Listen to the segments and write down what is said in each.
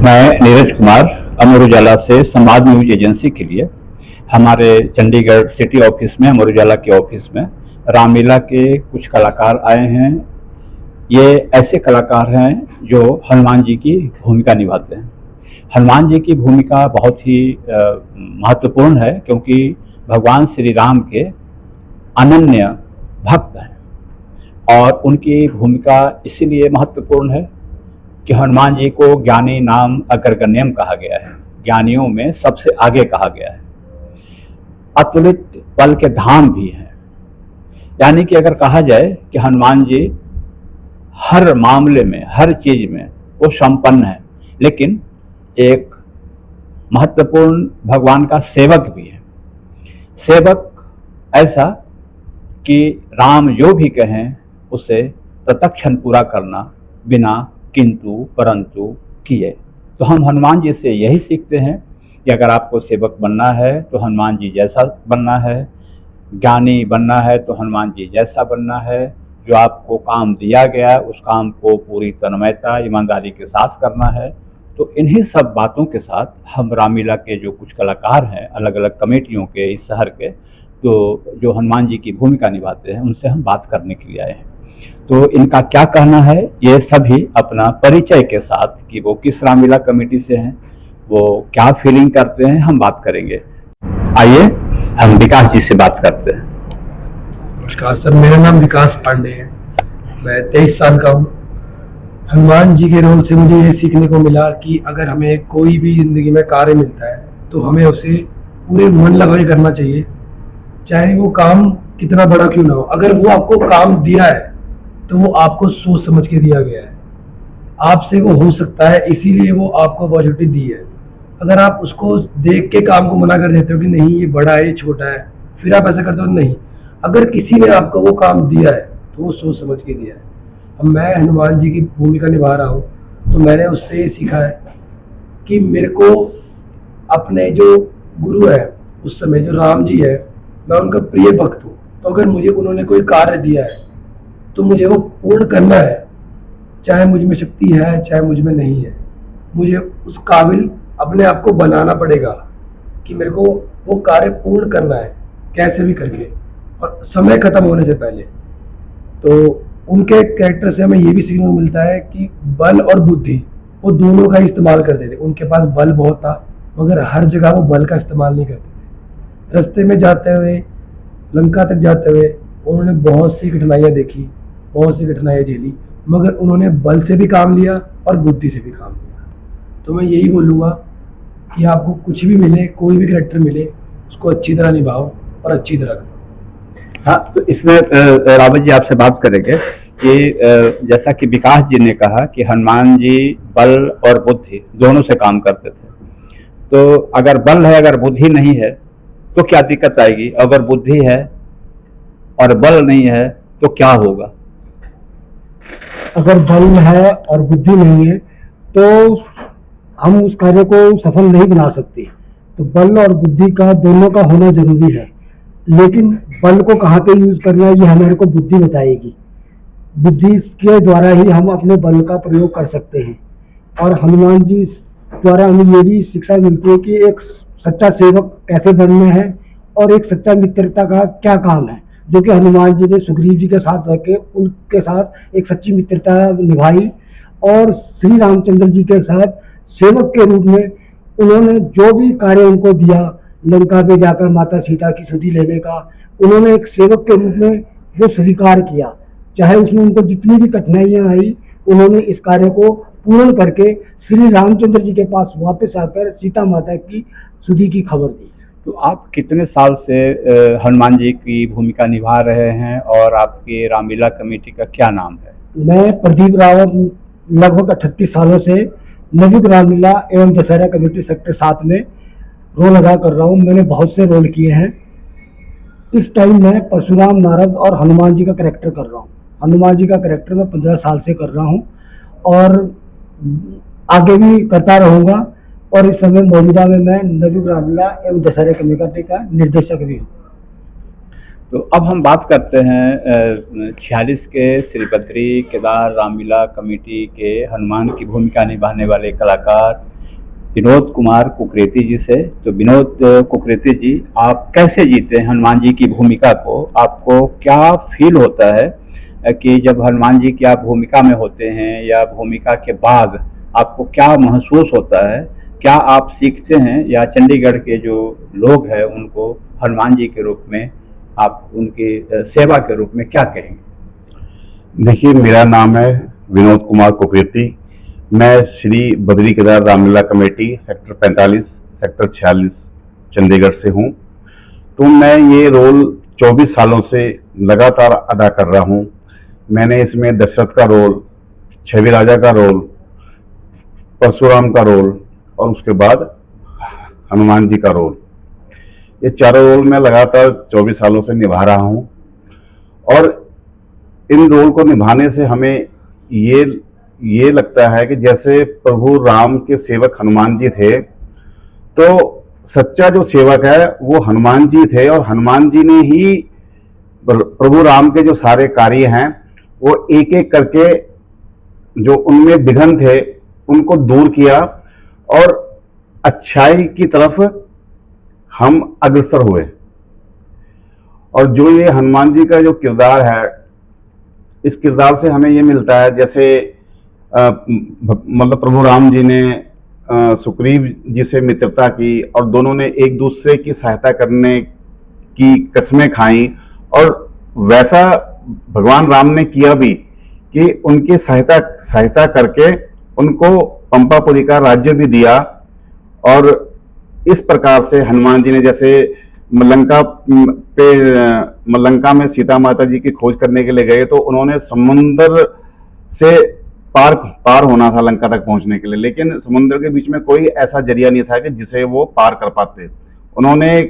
मैं नीरज कुमार अमर उजाला से समाज न्यूज एजेंसी के लिए हमारे चंडीगढ़ सिटी ऑफिस में, अमर उजाला के ऑफिस में रामलीला के कुछ कलाकार आए हैं। ये ऐसे कलाकार हैं जो हनुमान जी की भूमिका निभाते हैं। हनुमान जी की भूमिका बहुत ही महत्वपूर्ण है, क्योंकि भगवान श्री राम के अनन्य भक्त हैं और उनकी भूमिका इसीलिए महत्वपूर्ण है कि हनुमान जी को ज्ञानी नाम अग्रगण्यम कहा गया है, ज्ञानियों में सबसे आगे कहा गया है। अतुलित बल के धाम भी हैं, यानी कि अगर कहा जाए कि हनुमान जी हर मामले में, हर चीज में वो संपन्न है, लेकिन एक महत्वपूर्ण भगवान का सेवक भी है। सेवक ऐसा कि राम जो भी कहें उसे तत्क्षण पूरा करना, बिना किंतु परंतु किए। तो हम हनुमान जी से यही सीखते हैं कि अगर आपको सेवक बनना है तो हनुमान जी जैसा बनना है, ज्ञानी बनना है तो हनुमान जी जैसा बनना है। जो आपको काम दिया गया है उस काम को पूरी तन्मयता, ईमानदारी के साथ करना है। तो इन्हीं सब बातों के साथ हम रामलीला के जो कुछ कलाकार हैं, अलग अलग कमेटियों के इस शहर के, तो जो हनुमान जी की भूमिका निभाते हैं, उनसे हम बात करने के लिए आए हैं। तो इनका क्या कहना है, ये सभी अपना परिचय के साथ कि वो किस रामलीला कमेटी से हैं, वो क्या फीलिंग करते हैं, हम बात करेंगे। आइए हम विकास जी से बात करते हैं। नमस्कार सर, मेरा नाम विकास पांडे है। मैं 23 साल का हूँ। हनुमान जी के रोल से मुझे ये सीखने को मिला कि अगर हमें कोई भी जिंदगी में कार्य मिलता है तो हमें उसे पूरे मन लगा के करना चाहिए, चाहे वो काम कितना बड़ा क्यों ना हो। अगर वो आपको काम दिया है तो वो आपको सोच समझ के दिया गया है, आपसे वो हो सकता है, इसीलिए वो आपको अपॉर्चुनिटी दी है। अगर आप उसको देख के काम को मना कर देते हो कि नहीं ये बड़ा है, ये छोटा है, फिर आप ऐसा करते हो, नहीं, अगर किसी ने आपको वो काम दिया है तो वो सोच समझ के दिया है। अब मैं हनुमान जी की भूमिका निभा रहा हूँ, तो मैंने उससे ये सीखा है कि मेरे को अपने जो गुरु है उस समय जो राम जी है, मैं उनका प्रिय भक्त हूँ। तो अगर मुझे उन्होंने कोई कार्य दिया है तो मुझे वो पूर्ण करना है, चाहे मुझ में शक्ति है चाहे मुझ में नहीं है। मुझे उस काबिल अपने आप को बनाना पड़ेगा कि मेरे को वो कार्य पूर्ण करना है, कैसे भी करके, और समय खत्म होने से पहले। तो उनके कैरेक्टर से हमें ये भी सीखने को मिलता है कि बल और बुद्धि वो दोनों का इस्तेमाल करते थे। उनके पास बल बहुत था, मगर हर जगह वो बल का इस्तेमाल नहीं करते थे। रास्ते में जाते हुए, लंका तक जाते हुए उन्होंने बहुत सी कठिनाइयाँ देखी, बहुत सी कठिनाइयाँ झेली, मगर उन्होंने बल से भी काम लिया और बुद्धि से भी काम लिया। तो मैं यही बोलूँगा कि आपको कुछ भी मिले, कोई भी कैरेक्टर मिले, उसको अच्छी तरह निभाओ और अच्छी तरह करो। हाँ, तो इसमें रावत जी आपसे बात करेंगे कि जैसा कि विकास जी ने कहा कि हनुमान जी बल और बुद्धि दोनों से काम करते थे। तो अगर बल है, अगर बुद्धि नहीं है तो क्या दिक्कत आएगी? अगर बुद्धि है और बल नहीं है तो क्या होगा? अगर बल है और बुद्धि नहीं है तो हम उस कार्य को सफल नहीं बना सकते। तो बल और बुद्धि का दोनों का होना जरूरी है, लेकिन बल को कहाँ पे यूज करना है ये हमारे को बुद्धि बताएगी। बुद्धि के द्वारा ही हम अपने बल का प्रयोग कर सकते हैं। और हनुमान जी द्वारा हमें ये भी शिक्षा मिलती है कि एक सच्चा सेवक कैसे बनना है और एक सच्चा मित्रता का क्या काम है, जो कि हनुमान जी ने सुग्रीव जी के साथ रह के उनके साथ एक सच्ची मित्रता निभाई। और श्री रामचंद्र जी के साथ सेवक के रूप में उन्होंने जो भी कार्य उनको दिया, लंका पे जाकर माता सीता की सुधि लेने का, उन्होंने एक सेवक के रूप में वो स्वीकार किया। चाहे उसमें उनको जितनी भी कठिनाइयां आई, उन्होंने इस कार्य को पूर्ण करके श्री रामचंद्र जी के पास वापस आकर सीता माता की सुधि की खबर दी। तो आप कितने साल से हनुमान जी की भूमिका निभा रहे हैं और आपकी रामलीला कमेटी का क्या नाम है? मैं प्रदीप रावत लगभग 38 सालों से नवयुग रामलीला एवं दशहरा कमेटी सेक्टर 7 में रोल अदा कर रहा हूँ। मैंने बहुत से रोल किए हैं। इस टाइम मैं परशुराम, नारद और हनुमान जी का कैरेक्टर कर रहा हूँ। हनुमान जी का कैरेक्टर मैं 15 साल से कर रहा हूँ और आगे भी करता रहूँगा। और इस समय मौजूदा में मैं नवयुग रामलीला एवं दशहरा कमेटी का निर्देशक भी हूँ। तो अब हम बात करते हैं 46 के श्री बद्री केदार रामलीला कमेटी के हनुमान की भूमिका निभाने वाले कलाकार विनोद कुमार कुकरेती जी से। तो विनोद कुकरेती जी, आप कैसे जीते हैं हनुमान जी की भूमिका को? आपको क्या फील होता है कि जब हनुमान जी की आप भूमिका में होते हैं, या भूमिका के बाद आपको क्या महसूस होता है? क्या आप सीखते हैं, या चंडीगढ़ के जो लोग हैं उनको हनुमान जी के रूप में आप उनकी सेवा के रूप में क्या कहेंगे? देखिए, मेरा नाम है विनोद कुमार कुकरेती। मैं Shri Badri Kedar Ramlila committee sector 45 sector 46 Chandigarh से हूँ। तो मैं ये रोल 24 सालों से लगातार अदा कर रहा हूँ। मैंने इसमें दशरथ का रोल, छवि राजा का रोल, परशुराम का रोल और उसके बाद हनुमान जी का रोल, ये चारों रोल मैं लगातार 24 सालों से निभा रहा हूँ। और इन रोल को निभाने से हमें ये लगता है कि जैसे प्रभु राम के सेवक हनुमान जी थे, तो सच्चा जो सेवक है वो हनुमान जी थे, और हनुमान जी ने ही प्रभु राम के जो सारे कार्य हैं वो एक एक करके जो उनमें विघ्न थे उनको दूर किया, और अच्छाई की तरफ हम अग्रसर हुए। और जो ये हनुमान जी का जो किरदार है, इस किरदार से हमें ये मिलता है जैसे मतलब प्रभु राम जी ने सुग्रीव जी से मित्रता की, और दोनों ने एक दूसरे की सहायता करने की कस्में खाई, और वैसा भगवान राम ने किया भी कि उनकी सहायता करके उनको पंपापुरी का राज्य भी दिया। और इस प्रकार से हनुमान जी ने जैसे लंका में सीता माता जी की खोज करने के लिए गए, तो उन्होंने समुद्र से पार होना था लंका तक पहुंचने के लिए, लेकिन समुद्र के बीच में कोई ऐसा जरिया नहीं था कि जिसे वो पार कर पाते। उन्होंने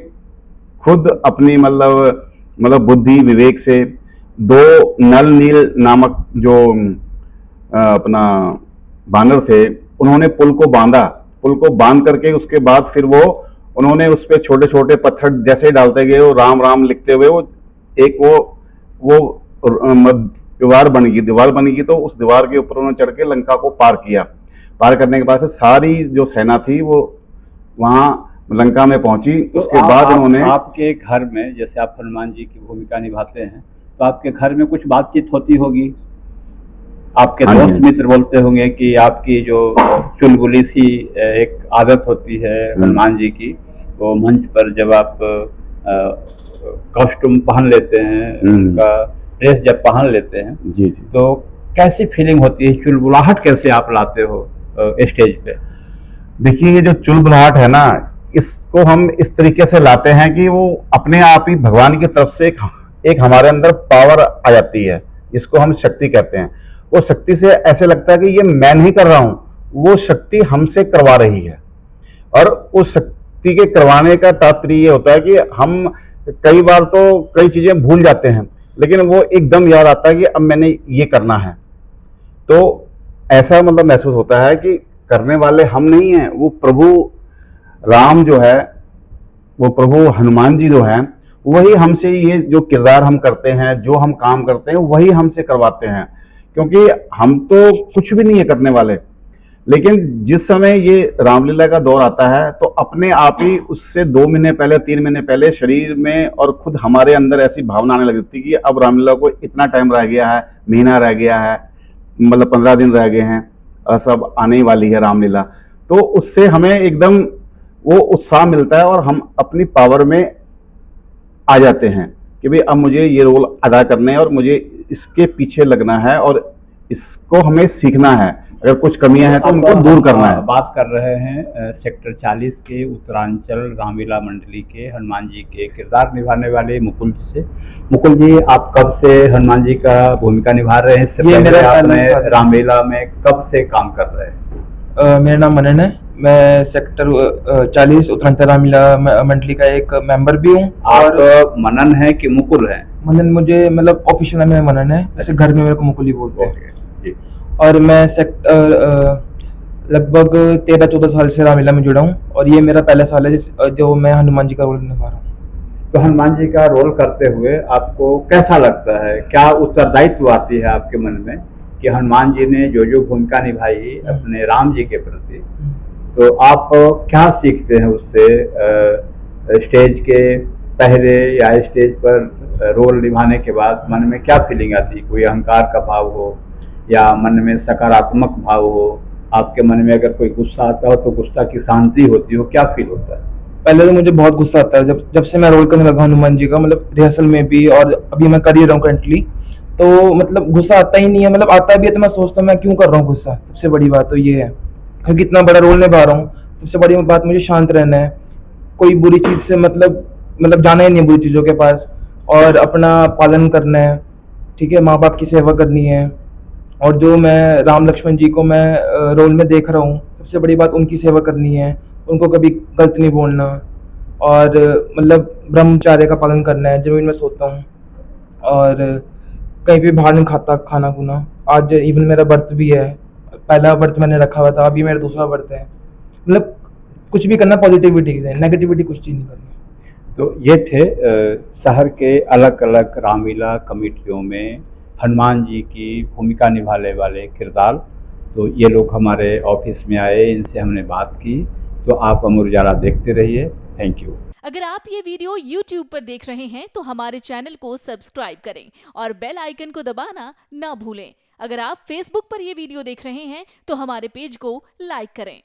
खुद अपनी मतलब बुद्धि विवेक से दो नल नील नामक जो अपना बानर थे, उन्होंने पुल को बांध करके उसके बाद फिर उन्होंने उस पर छोटे छोटे पत्थर जैसे डालते गए, वो राम राम लिखते हुए वो दीवार बनेगी। तो उस दीवार के ऊपर उन्होंने चढ़ के लंका को पार किया। पार करने के बाद से सारी जो सेना थी वो वहां लंका में पहुंची। तो उसके बाद उन्होंने आपके घर में, जैसे आप हनुमान जी की भूमिका निभाते हैं, तो आपके घर में कुछ बातचीत होती होगी, आपके दोस्त मित्र बोलते होंगे कि आपकी जो चुलबुली सी एक आदत होती है हनुमान जी की, तो मंच पर जब आप कॉस्ट्यूम पहन लेते हैं, उनका ड्रेस जब पहन लेते हैं, जी, तो कैसी फीलिंग होती है? चुलबुलाहट कैसे आप लाते हो स्टेज पे? देखिए, ये जो चुलबुलाहट है ना, इसको हम इस तरीके से लाते हैं कि वो अपने आप ही भगवान की तरफ से एक हमारे अंदर पावर आ जाती है, जिसको हम शक्ति कहते हैं। वो शक्ति से ऐसे लगता है कि ये मैं नहीं कर रहा हूं, वो शक्ति हमसे करवा रही है। और उस शक्ति के करवाने का तात्पर्य ये होता है कि हम कई बार तो कई चीजें भूल जाते हैं, लेकिन वो एकदम याद आता है कि अब मैंने ये करना है। तो ऐसा महसूस होता है कि करने वाले हम नहीं हैं, वो प्रभु राम जो है, वो प्रभु हनुमान जी जो है, वही हमसे ये जो किरदार हम करते हैं, जो हम काम करते हैं, वही हमसे करवाते हैं। क्योंकि हम तो कुछ भी नहीं है करने वाले, लेकिन जिस समय ये रामलीला का दौर आता है, तो अपने आप ही उससे 2 महीने पहले, 3 महीने पहले शरीर में और खुद हमारे अंदर ऐसी भावना आने लगती है कि अब रामलीला को इतना टाइम रह गया है, महीना रह गया है, 15 दिन रह गए हैं, और सब आने ही वाली है रामलीला। तो उससे हमें एकदम वो उत्साह मिलता है, और हम अपनी पावर में आ जाते हैं कि भाई अब मुझे ये रोल अदा करने हैं, और मुझे इसके पीछे लगना है, और इसको हमें सीखना है। अगर कुछ कमियां हैं तो उनको दूर करना है। बात कर रहे हैं सेक्टर 40 के उत्तरांचल रामलीला मंडली के हनुमान जी के किरदार निभाने वाले मुकुल जी से। मुकुल जी, आप कब से हनुमान जी का भूमिका निभा रहे हैं? इससे पहले आपने रामलीला में कब से काम कर रहे हैं? मेरा नाम मनन है। मैं सेक्टर 40 उत्तरांचल रामलीला मंडली का एक मेंबर भी हूँ। और मनन है कि मुकुल है? मनन मुझे ऑफिशियल में मनन है, ऐसे घर में मेरे को मुकुल ही बोलते हैं। और मैं लगभग 13-14 साल से रामलीला में जुड़ा हूँ, और ये मेरा पहला साल है जो मैं हनुमान जी का रोल निभा रहा हूँ। तो हनुमान जी का रोल करते हुए आपको कैसा लगता है? क्या उत्तरदायित्व आती है आपके मन में कि हनुमान जी ने जो भूमिका निभाई अपने राम जी के प्रति, तो आप क्या सीखते हैं उससे? स्टेज के पहले या स्टेज पर रोल निभाने के बाद मन में क्या फीलिंग आती है? कोई अहंकार का भाव हो या मन में सकारात्मक भाव हो? आपके मन में अगर कोई गुस्सा आता हो तो गुस्सा की शांति होती हो, क्या फील होता है? पहले तो मुझे बहुत गुस्सा आता है जब से मैं रोल करने लगा हनुमान जी का, मतलब रिहर्सल में भी और अभी मैं कर ही रहा हूँ करंटली। तो मतलब गुस्सा आता ही नहीं है, मतलब आता भी है तो मैं सोचता हूँ मैं क्यों कर रहा हूँ गुस्सा। सबसे बड़ी बात तो ये है, क्योंकि इतना बड़ा रोल निभा रहा हूँ। सबसे बड़ी बात मुझे शांत रहना है, कोई बुरी चीज़ से मतलब जाना ही नहीं बुरी चीज़ों के पास, और अपना पालन करना है, ठीक है, माँ बाप की सेवा करनी है। और जो मैं राम लक्ष्मण जी को मैं रोल में देख रहा हूँ, सबसे बड़ी बात उनकी सेवा करनी है, उनको कभी गलत नहीं बोलना, और मतलब ब्रह्मचार्य का पालन करना है, जमीन में सोता हूँ और कहीं भी बाहर नहीं खाता खाना खुना। आज इवन मेरा व्रत भी है, पहला व्रत मैंने रखा हुआ था, अभी मेरा दूसरा व्रत है। मतलब कुछ भी करना पॉजिटिविटी से, नेगेटिविटी कुछ चीज़ नहीं करनी। तो ये थे शहर के अलग अलग रामलीला कमेटियों में हनुमान जी की भूमिका निभाने वाले किरदार। तो ये लोग हमारे ऑफिस में आए, इनसे हमने बात की। तो आप अमर उजाला देखते रहिए। Thank you. अगर आप ये वीडियो YouTube पर देख रहे हैं तो हमारे चैनल को सब्सक्राइब करें और बेल आइकन को दबाना ना भूलें। अगर आप Facebook पर ये वीडियो देख रहे हैं तो हमारे पेज को लाइक करें।